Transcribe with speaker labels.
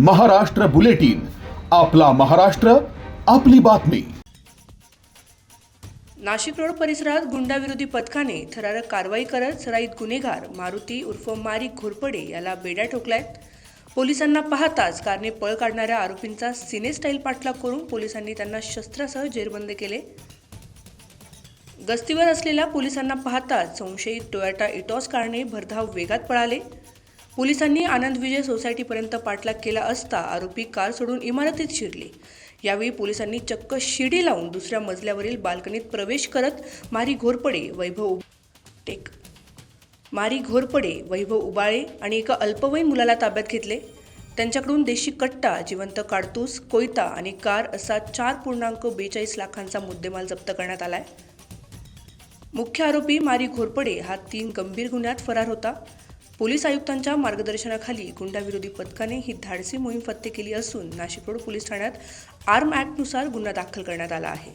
Speaker 1: Maharashtra bulletin, आपला महाराष्ट्र, आपली बातमी।
Speaker 2: नाशिक रोड परिसरात गुंडाविरोधी पथकाने थरारक कारवाई करत सराईत गुन्हेगार मारुती उर्फ मारी घोरपडे याला बेड्या ठोकल्यात। पोलिसांना पाहताच कारने पळ काढणाऱ्या आरोपींचा सिने स्टाईल पाठलाग करून पोलिसांनी त्यांना शस्त्रासह जेरबंद केले। गस्तीवर असलेल्या पोलिसांना पाहताच संशयित टोयोटा इटॉस कारने भरधाव वेगात पळाले। पोलिसांनी आनंद विजय सोसायटीपर्यंत पाठलाग केला असता आरोपी कार सोडून इमारतीत शिरले। यावेळी पोलिसांनी चक्क शिडी लावून दुसऱ्या मजल्यावरील बाल्कनीत प्रवेश करत मारी घोरपडे, वैभव उबाळे आणि एका अल्पवयीन मुलाला ताब्यात घेतले। त्यांच्याकडून देशी कट्टा, जिवंत काडतूस, कोयता आणि कार असा 4.42 लाखांचा मुद्देमाल जप्त करण्यात आलाय। मुख्य आरोपी मारी घोरपडे हा 3 गंभीर गुन्ह्यात फरार होता। पोलीस आयुक्तांच्या मार्गदर्शनाखाली गुंडाविरोधी पथकाने ही धाडसी मोहीम फत्ते केली असून नाशिक रोड पोलीस ठाण्यात आर्म ॲक्टनुसार गुन्हा दाखल करण्यात आला आहे।